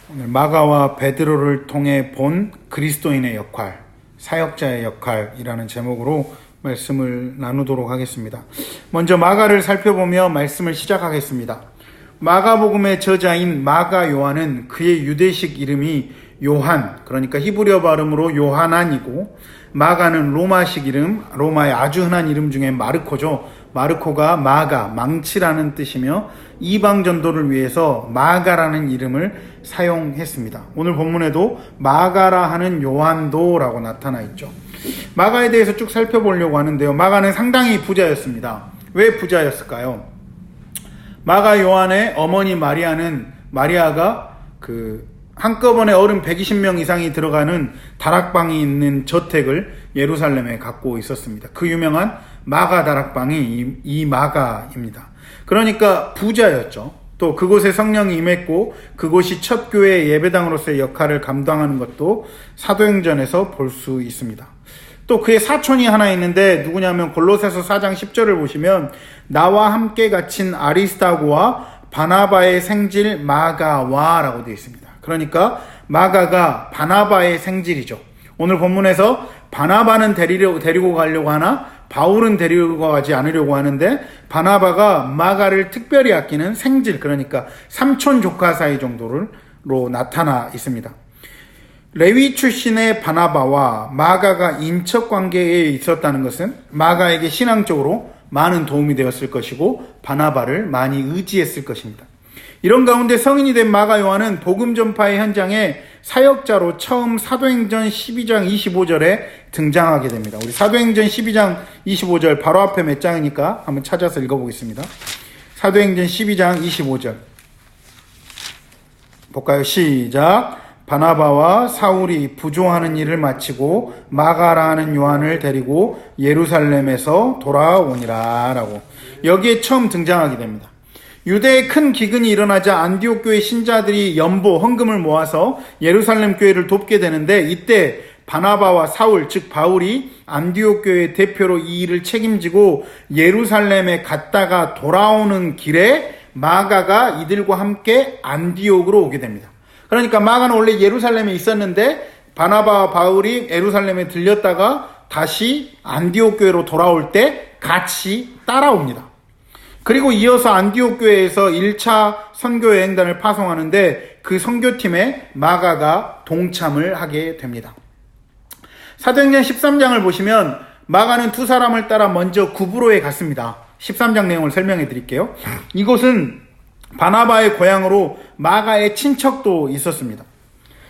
오늘 마가와 베드로를 통해 본 그리스도인의 역할, 사역자의 역할이라는 제목으로 말씀을 나누도록 하겠습니다. 먼저 마가를 살펴보며 말씀을 시작하겠습니다. 마가복음의 저자인 마가 요한은 그의 유대식 이름이 요한, 그러니까 히브리어 발음으로 요하난이고, 마가는 로마식 이름, 로마의 아주 흔한 이름 중에 마르코죠. 마르코가 마가, 망치라는 뜻이며 이방 전도를 위해서 마가라는 이름을 사용했습니다. 오늘 본문에도 마가라 하는 요한도라고 나타나 있죠. 마가에 대해서 쭉 살펴보려고 하는데요. 마가는 상당히 부자였습니다. 왜 부자였을까요? 마가 요한의 어머니 마리아가 한꺼번에 어른 120명 이상이 들어가는 다락방이 있는 저택을 예루살렘에 갖고 있었습니다. 그 유명한 마가 다락방이 이 마가입니다. 그러니까 부자였죠. 또 그곳에 성령이 임했고 그곳이 첫 교회의 예배당으로서의 역할을 감당하는 것도 사도행전에서 볼 수 있습니다. 또 그의 사촌이 하나 있는데 누구냐면 골로새서 4장 10절을 보시면 나와 함께 갇힌 아리스다고와 바나바의 생질 마가와라고 되어 있습니다. 그러니까 마가가 바나바의 생질이죠. 오늘 본문에서 바나바는 데리고 가려고 하나 바울은 데리고 가지 않으려고 하는데 바나바가 마가를 특별히 아끼는 생질, 그러니까 삼촌 조카 사이 정도로 나타나 있습니다. 레위 출신의 바나바와 마가가 인척 관계에 있었다는 것은 마가에게 신앙적으로 많은 도움이 되었을 것이고 바나바를 많이 의지했을 것입니다. 이런 가운데 성인이 된 마가 요한은 복음 전파의 현장에 사역자로 처음 사도행전 12장 25절에 등장하게 됩니다. 우리 사도행전 12장 25절 바로 앞에 몇 장이니까 한번 찾아서 읽어보겠습니다. 사도행전 12장 25절 볼까요? 시작. 바나바와 사울이 부조하는 일을 마치고 마가라 하는 요한을 데리고 예루살렘에서 돌아오니라 라고 여기에 처음 등장하게 됩니다. 유대에 큰 기근이 일어나자 안디옥 교회 신자들이 연보, 헌금을 모아서 예루살렘 교회를 돕게 되는데 이때 바나바와 사울, 즉 바울이 안디옥 교회 대표로 이 일을 책임지고 예루살렘에 갔다가 돌아오는 길에 마가가 이들과 함께 안디옥으로 오게 됩니다. 그러니까 마가는 원래 예루살렘에 있었는데 바나바와 바울이 예루살렘에 들렸다가 다시 안디옥 교회로 돌아올 때 같이 따라옵니다. 그리고 이어서 안디옥 교회에서 1차 선교 여행단을 파송하는데 그 선교팀에 마가가 동참을 하게 됩니다. 사도행전 13장을 보시면 마가는 두 사람을 따라 먼저 구브로에 갔습니다. 13장 내용을 설명해 드릴게요. 이곳은 바나바의 고향으로 마가의 친척도 있었습니다.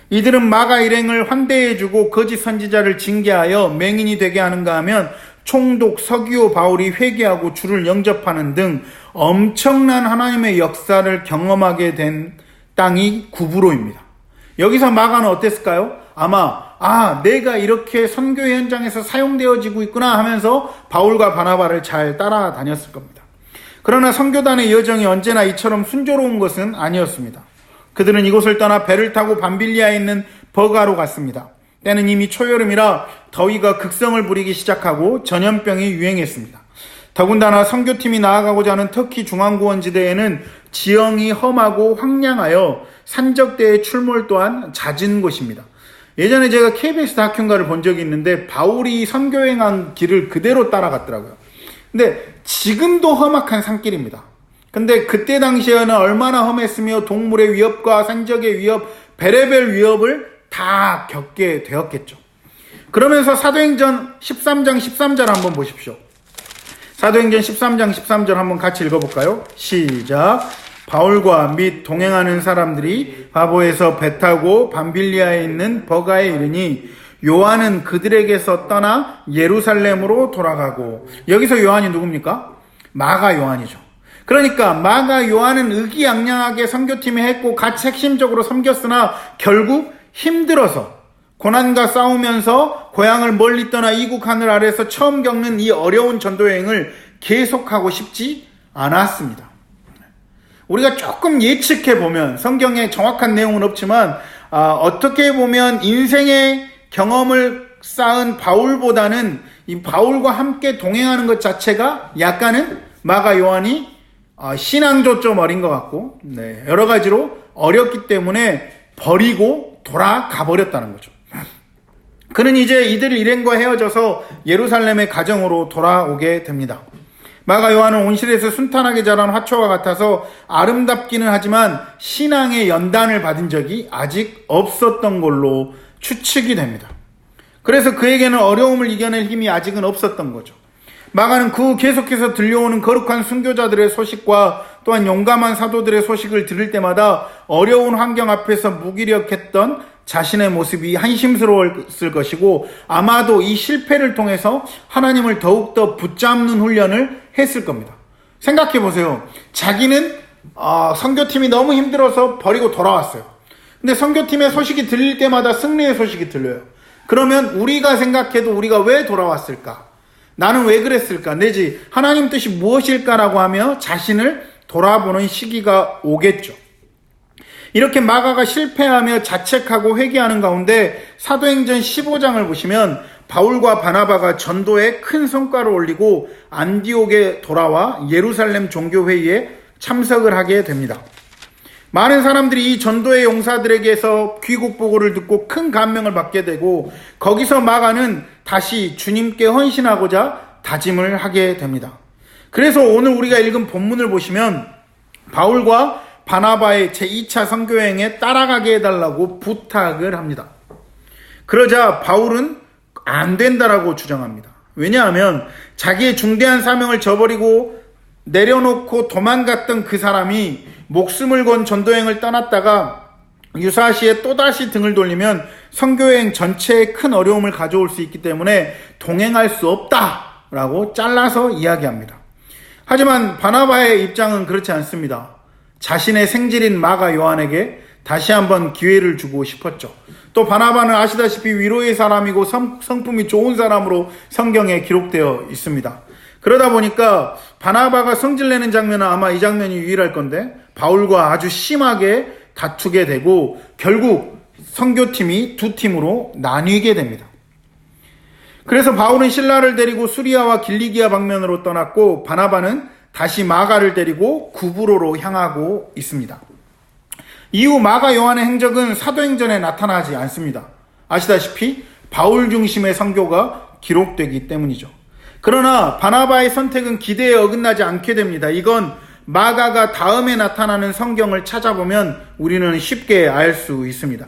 이들은 마가 일행을 환대해주고 거짓 선지자를 징계하여 맹인이 되게 하는가 하면 총독 서기오 바울이 회개하고 주를 영접하는 등 엄청난 하나님의 역사를 경험하게 된 땅이 구브로입니다. 여기서 마가는 어땠을까요? 아마 내가 이렇게 선교 현장에서 사용되어지고 있구나 하면서 바울과 바나바를 잘 따라다녔을 겁니다. 그러나 선교단의 여정이 언제나 이처럼 순조로운 것은 아니었습니다. 그들은 이곳을 떠나 배를 타고 밤빌리아에 있는 버가로 갔습니다. 때는 이미 초여름이라 더위가 극성을 부리기 시작하고 전염병이 유행했습니다. 더군다나 선교팀이 나아가고자 하는 터키 중앙구원지대에는 지형이 험하고 황량하여 산적대의 출몰 또한 잦은 곳입니다. 예전에 제가 KBS 다큐인가를 본 적이 있는데 바울이 선교행한 길을 그대로 따라갔더라고요. 근데 지금도 험악한 산길입니다. 근데 그때 당시에는 얼마나 험했으며 동물의 위협과 산적의 위협, 별의별 위협을 다 겪게 되었겠죠. 그러면서 사도행전 13장 13절 한번 보십시오. 사도행전 13장 13절 한번 같이 읽어볼까요? 시작. 바울과 및 동행하는 사람들이 바보에서 배 타고 밤빌리아에 있는 버가에 이르니 요한은 그들에게서 떠나 예루살렘으로 돌아가고, 여기서 요한이 누굽니까? 마가 요한이죠. 그러니까 마가 요한은 의기양양하게 선교팀에 했고 같이 핵심적으로 섬겼으나 결국 힘들어서 고난과 싸우면서 고향을 멀리 떠나 이국 하늘 아래서 처음 겪는 이 어려운 전도여행을 계속하고 싶지 않았습니다. 우리가 조금 예측해보면, 성경에 정확한 내용은 없지만 어떻게 보면 인생의 경험을 쌓은 바울보다는 이 바울과 함께 동행하는 것 자체가 약간은 마가 요한이 신앙도 좀 어린 것 같고, 여러 가지로 어렸기 때문에 버리고 돌아가 버렸다는 거죠. 그는 이제 이들 일행과 헤어져서 예루살렘의 가정으로 돌아오게 됩니다. 마가 요한은 온실에서 순탄하게 자란 화초와 같아서 아름답기는 하지만 신앙의 연단을 받은 적이 아직 없었던 걸로 추측이 됩니다. 그래서 그에게는 어려움을 이겨낼 힘이 아직은 없었던 거죠. 마가는 그 후 계속해서 들려오는 거룩한 순교자들의 소식과 또한 용감한 사도들의 소식을 들을 때마다 어려운 환경 앞에서 무기력했던 자신의 모습이 한심스러웠을 것이고, 아마도 이 실패를 통해서 하나님을 더욱더 붙잡는 훈련을 했을 겁니다. 생각해 보세요. 자기는 선교팀이 너무 힘들어서 버리고 돌아왔어요. 근데 선교팀의 소식이 들릴 때마다 승리의 소식이 들려요. 그러면 우리가 생각해도 우리가 왜 돌아왔을까? 나는 왜 그랬을까? 내지 하나님 뜻이 무엇일까라고 하며 자신을 돌아보는 시기가 오겠죠. 이렇게 마가가 실패하며 자책하고 회개하는 가운데 사도행전 15장을 보시면 바울과 바나바가 전도에 큰 성과를 올리고 안디옥에 돌아와 예루살렘 종교회의에 참석을 하게 됩니다. 많은 사람들이 이 전도의 용사들에게서 귀국 보고를 듣고 큰 감명을 받게 되고, 거기서 마가는 다시 주님께 헌신하고자 다짐을 하게 됩니다. 그래서 오늘 우리가 읽은 본문을 보시면 바울과 바나바의 제2차 선교여행에 따라가게 해달라고 부탁을 합니다. 그러자 바울은 안 된다라고 주장합니다. 왜냐하면 자기의 중대한 사명을 저버리고 내려놓고 도망갔던 그 사람이 목숨을 건 전도여행을 떠났다가 유사시에 또다시 등을 돌리면 선교여행 전체에 큰 어려움을 가져올 수 있기 때문에 동행할 수 없다라고 잘라서 이야기합니다. 하지만 바나바의 입장은 그렇지 않습니다. 자신의 생질인 마가 요한에게 다시 한번 기회를 주고 싶었죠. 또 바나바는 아시다시피 위로의 사람이고 성품이 좋은 사람으로 성경에 기록되어 있습니다. 그러다 보니까 바나바가 성질내는 장면은 아마 이 장면이 유일할 건데, 바울과 아주 심하게 다투게 되고 결국 선교팀이 두 팀으로 나뉘게 됩니다. 그래서 바울은 실라를 데리고 수리아와 길리기아 방면으로 떠났고, 바나바는 다시 마가를 데리고 구브로로 향하고 있습니다. 이후 마가 요한의 행적은 사도행전에 나타나지 않습니다. 아시다시피 바울 중심의 선교가 기록되기 때문이죠. 그러나 바나바의 선택은 기대에 어긋나지 않게 됩니다. 이건 마가가 다음에 나타나는 성경을 찾아보면 우리는 쉽게 알 수 있습니다.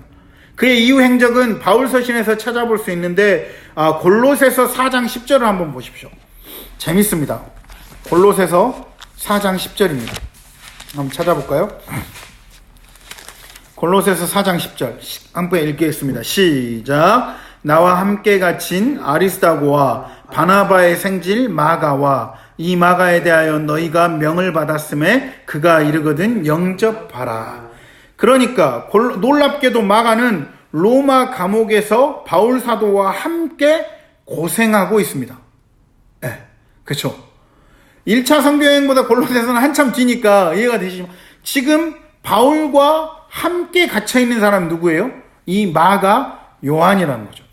그의 이후 행적은 바울 서신에서 찾아볼 수 있는데, 골로새서 4장 10절을 한번 보십시오. 재밌습니다. 골로새서 4장 10절입니다. 한번 찾아볼까요? 골로새서 4장 10절 한번 읽겠습니다. 시작. 나와 함께 갇힌 아리스다고와 바나바의 생질 마가와 이 마가에 대하여 너희가 명을 받았음에 그가 이르거든 영접하라. 그러니까 놀랍게도 마가는 로마 감옥에서 바울 사도와 함께 고생하고 있습니다. 네, 그렇죠. 1차 선교여행보다 골로새서는 한참 뒤니까 이해가 되시죠? 지금 바울과 함께 갇혀있는 사람 누구예요? 이 마가 요한이라는 거죠.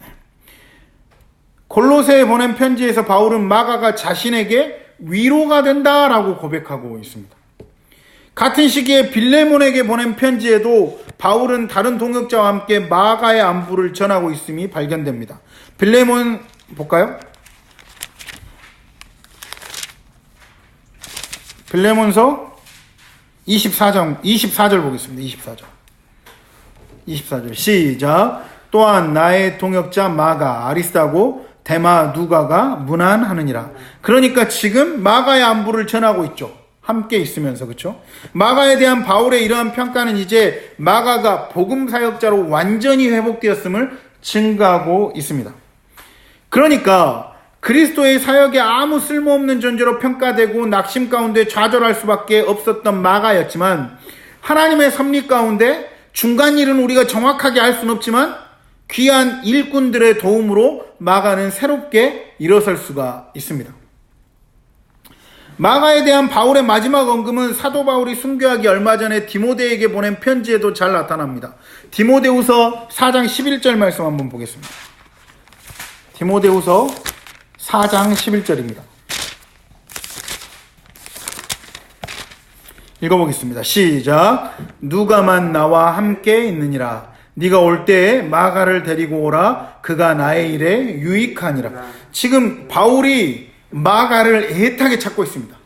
골로새에 보낸 편지에서 바울은 마가가 자신에게 위로가 된다라고 고백하고 있습니다. 같은 시기에 빌레몬에게 보낸 편지에도 바울은 다른 동역자와 함께 마가의 안부를 전하고 있음이 발견됩니다. 빌레몬 볼까요? 빌레몬서 24절 보겠습니다. 24절 시작. 또한 나의 동역자 마가 아리스다고 데마 누가가 문안하느니라. 그러니까 지금 마가의 안부를 전하고 있죠. 함께 있으면서. 그렇죠? 마가에 대한 바울의 이러한 평가는 이제 마가가 복음 사역자로 완전히 회복되었음을 증가하고 있습니다. 그러니까 그리스도의 사역에 아무 쓸모없는 존재로 평가되고 낙심 가운데 좌절할 수밖에 없었던 마가였지만, 하나님의 섭리 가운데 중간 일은 우리가 정확하게 알 수는 없지만 귀한 일꾼들의 도움으로 마가는 새롭게 일어설 수가 있습니다. 마가에 대한 바울의 마지막 언급은 사도 바울이 순교하기 얼마 전에 디모데에게 보낸 편지에도 잘 나타납니다. 디모데후서 4장 11절 말씀 한번 보겠습니다. 디모데후서 4장 11절입니다. 읽어보겠습니다. 시작. 누가만 나와 함께 있느니라. 네가 올 때에 마가를 데리고 오라. 그가 나의 일에 유익하니라. 지금 바울이 마가를 애타게 찾고 있습니다.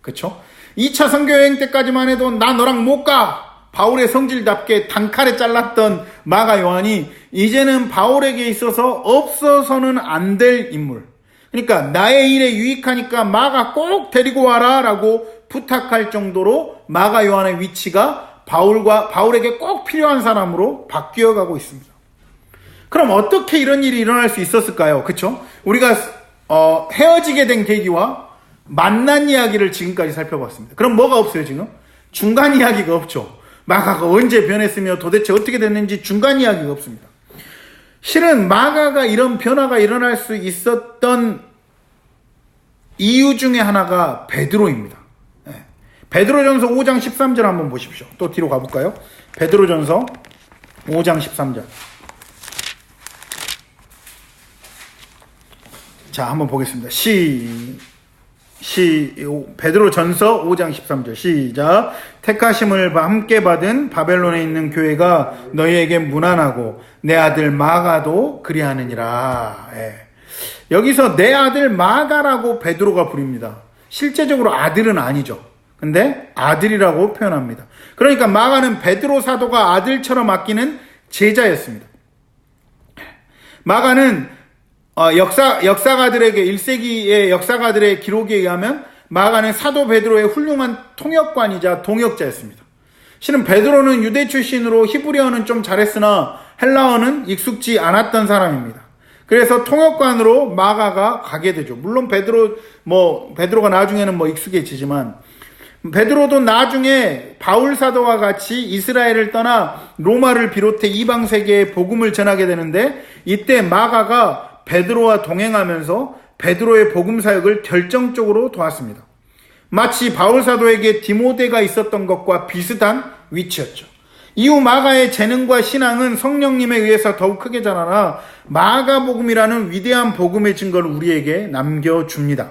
그렇죠? 2차 선교여행 때까지만 해도 나 너랑 못 가. 바울의 성질답게 단칼에 잘랐던 마가 요한이 이제는 바울에게 있어서 없어서는 안 될 인물. 그러니까 나의 일에 유익하니까 마가 꼭 데리고 와라 라고 부탁할 정도로 마가 요한의 위치가 바울에게 꼭 필요한 사람으로 바뀌어가고 있습니다. 그럼 어떻게 이런 일이 일어날 수 있었을까요? 그렇죠? 우리가 헤어지게 된 계기와 만난 이야기를 지금까지 살펴봤습니다. 그럼 뭐가 없어요 지금? 중간 이야기가 없죠. 마가가 언제 변했으며 도대체 어떻게 됐는지 중간 이야기가 없습니다. 실은 마가가 이런 변화가 일어날 수 있었던 이유 중에 하나가 베드로입니다. 베드로전서 5장 13절 한번 보십시오. 또 뒤로 가볼까요? 베드로전서 5장 13절. 자, 한번 보겠습니다. 베드로전서 5장 13절 시작. 택하심을 함께 받은 바벨론에 있는 교회가 너희에게 문안하고 내 아들 마가도 그리하느니라. 여기서 내 아들 마가라고 베드로가 부릅니다. 실제적으로 아들은 아니죠. 근데 아들이라고 표현합니다. 그러니까 마가는 베드로 사도가 아들처럼 아끼는 제자였습니다. 마가는 역사가들에게 1세기의 역사가들의 기록에 의하면 마가는 사도 베드로의 훌륭한 통역관이자 동역자였습니다. 실은 베드로는 유대 출신으로 히브리어는 좀 잘했으나 헬라어는 익숙지 않았던 사람입니다. 그래서 통역관으로 마가가 가게 되죠. 물론 베드로가 나중에는 익숙해지지만 베드로도 나중에 바울 사도와 같이 이스라엘을 떠나 로마를 비롯해 이방 세계에 복음을 전하게 되는데 이때 마가가 베드로와 동행하면서 베드로의 복음 사역을 결정적으로 도왔습니다. 마치 바울 사도에게 디모데가 있었던 것과 비슷한 위치였죠. 이후 마가의 재능과 신앙은 성령님에 의해서 더욱 크게 자라나 마가복음이라는 위대한 복음의 증거를 우리에게 남겨줍니다.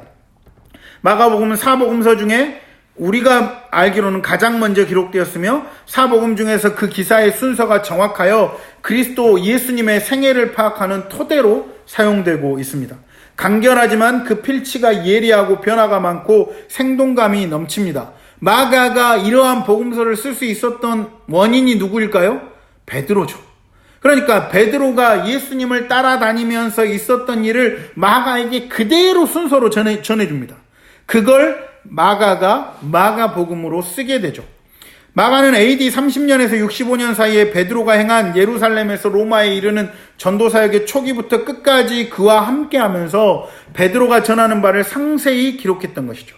마가복음은 사복음서 중에 우리가 알기로는 가장 먼저 기록되었으며 사복음 중에서 그 기사의 순서가 정확하여 그리스도 예수님의 생애를 파악하는 토대로 사용되고 있습니다. 간결하지만 그 필치가 예리하고 변화가 많고 생동감이 넘칩니다. 마가가 이러한 복음서를 쓸 수 있었던 원인이 누구일까요? 베드로죠. 그러니까 베드로가 예수님을 따라다니면서 있었던 일을 마가에게 그대로 순서로 전해줍니다. 그걸 마가가 마가복음으로 쓰게 되죠. 마가는 AD 30년에서 65년 사이에 베드로가 행한 예루살렘에서 로마에 이르는 전도사역의 초기부터 끝까지 그와 함께하면서 베드로가 전하는 바를 상세히 기록했던 것이죠.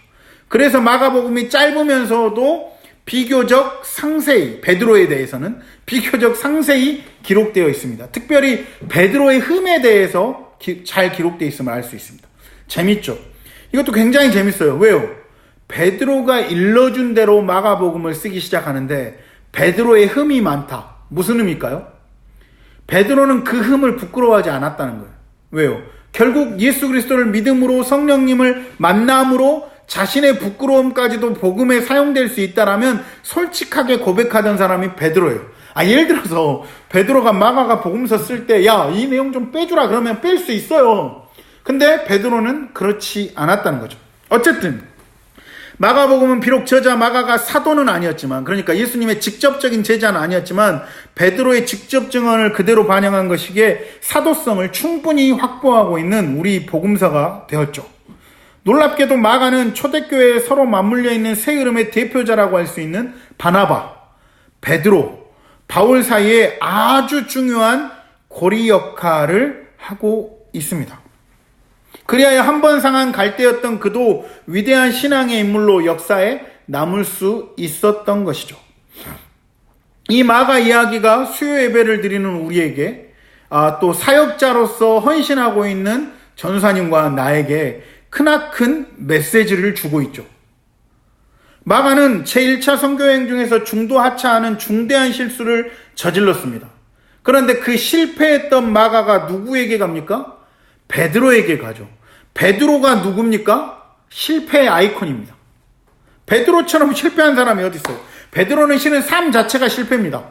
그래서 마가복음이 짧으면서도 비교적 상세히, 베드로에 대해서는 비교적 상세히 기록되어 있습니다. 특별히 베드로의 흠에 대해서 잘 기록되어 있음을 알 수 있습니다. 재밌죠? 이것도 굉장히 재밌어요. 왜요? 베드로가 일러준 대로 마가복음을 쓰기 시작하는데 베드로의 흠이 많다. 무슨 흠일까요? 베드로는 그 흠을 부끄러워하지 않았다는 거예요. 왜요? 결국 예수 그리스도를 믿음으로 성령님을 만남으로 자신의 부끄러움까지도 복음에 사용될 수 있다라면 솔직하게 고백하던 사람이 베드로예요. 예를 들어서 베드로가 마가가 복음서 쓸 때 야, 이 내용 좀 빼주라 그러면 뺄 수 있어요. 근데 베드로는 그렇지 않았다는 거죠. 어쨌든 마가복음은 비록 저자 마가가 사도는 아니었지만, 그러니까 예수님의 직접적인 제자는 아니었지만 베드로의 직접 증언을 그대로 반영한 것이기에 사도성을 충분히 확보하고 있는 우리 복음서가 되었죠. 놀랍게도 마가는 초대교회에 서로 맞물려 있는 세 흐름의 대표자라고 할 수 있는 바나바, 베드로, 바울 사이에 아주 중요한 고리 역할을 하고 있습니다. 그리하여 한 번 상한 갈대였던 그도 위대한 신앙의 인물로 역사에 남을 수 있었던 것이죠. 이 마가 이야기가 수요 예배를 드리는 우리에게 또 사역자로서 헌신하고 있는 전사님과 나에게 크나큰 메시지를 주고 있죠. 마가는 제1차 선교여행 중에서 중도 하차하는 중대한 실수를 저질렀습니다. 그런데 그 실패했던 마가가 누구에게 갑니까? 베드로에게 가죠. 베드로가 누굽니까? 실패의 아이콘입니다. 베드로처럼 실패한 사람이 어디 있어요? 베드로는 실은 삶 자체가 실패입니다.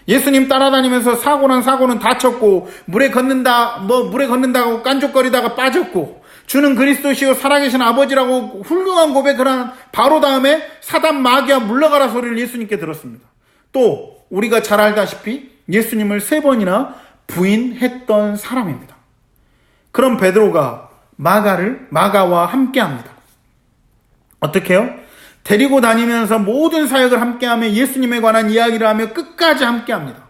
예수님 따라다니면서 사고는 다쳤고, 물에 걷는다고 깐족거리다가 빠졌고, 주는 그리스도시요 살아계신 아버지라고 훌륭한 고백을 한 바로 다음에 사단 마귀야 물러가라 소리를 예수님께 들었습니다. 또 우리가 잘 알다시피 예수님을 3번이나 부인했던 사람입니다. 그럼 베드로가 마가와 함께합니다. 어떻게 해요? 데리고 다니면서 모든 사역을 함께하며 예수님에 관한 이야기를 하며 끝까지 함께합니다.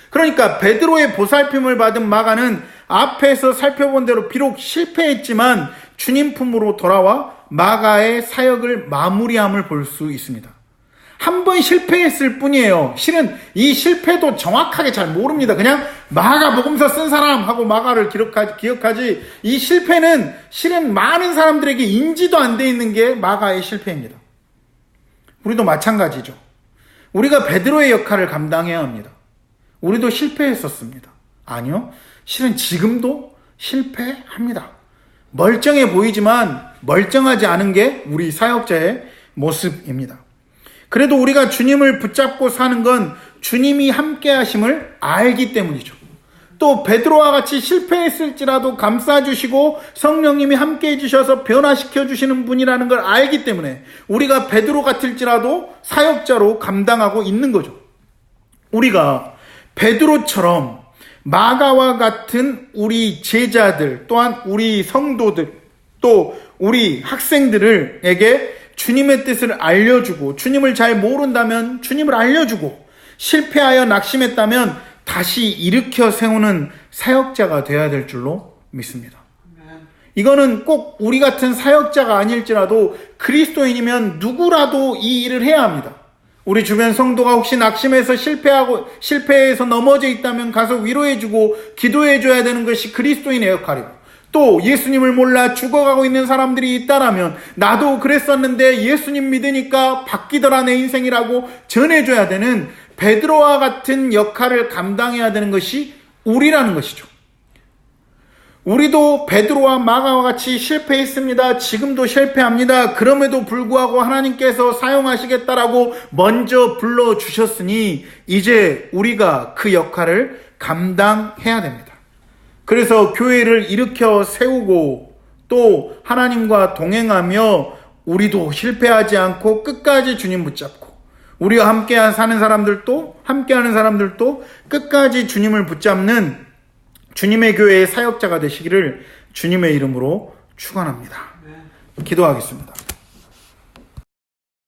그러니까 베드로의 보살핌을 받은 마가는 앞에서 살펴본 대로 비록 실패했지만 주님 품으로 돌아와 마가의 사역을 마무리함을 볼 수 있습니다. 한 번 실패했을 뿐이에요. 실은 이 실패도 정확하게 잘 모릅니다. 그냥 마가 복음서 쓴 사람 하고 마가를 기억하지, 이 실패는 실은 많은 사람들에게 인지도 안 돼 있는 게 마가의 실패입니다. 우리도 마찬가지죠. 우리가 베드로의 역할을 감당해야 합니다. 우리도 실패했었습니다. 아니요. 실은 지금도 실패합니다. 멀쩡해 보이지만 멀쩡하지 않은 게 우리 사역자의 모습입니다. 그래도 우리가 주님을 붙잡고 사는 건 주님이 함께 하심을 알기 때문이죠. 또 베드로와 같이 실패했을지라도 감싸주시고 성령님이 함께 해주셔서 변화시켜 주시는 분이라는 걸 알기 때문에 우리가 베드로 같을지라도 사역자로 감당하고 있는 거죠. 우리가 베드로처럼 마가와 같은 우리 제자들, 또한 우리 성도들, 또 우리 학생들에게 주님의 뜻을 알려주고, 주님을 잘 모른다면 주님을 알려주고, 실패하여 낙심했다면 다시 일으켜 세우는 사역자가 되어야 될 줄로 믿습니다. 이거는 꼭 우리 같은 사역자가 아닐지라도 그리스도인이면 누구라도 이 일을 해야 합니다. 우리 주변 성도가 혹시 낙심해서 실패해서 넘어져 있다면 가서 위로해주고 기도해줘야 되는 것이 그리스도인의 역할이고, 또 예수님을 몰라 죽어가고 있는 사람들이 있다라면 나도 그랬었는데 예수님 믿으니까 바뀌더라 내 인생이라고 전해줘야 되는 베드로와 같은 역할을 감당해야 되는 것이 우리라는 것이죠. 우리도 베드로와 마가와 같이 실패했습니다. 지금도 실패합니다. 그럼에도 불구하고 하나님께서 사용하시겠다라고 먼저 불러주셨으니 이제 우리가 그 역할을 감당해야 됩니다. 그래서 교회를 일으켜 세우고 또 하나님과 동행하며 우리도 실패하지 않고 끝까지 주님 붙잡고, 우리와 함께 사는 사람들도, 함께하는 사람들도 끝까지 주님을 붙잡는 주님의 교회의 사역자가 되시기를 주님의 이름으로 축원합니다. 기도하겠습니다.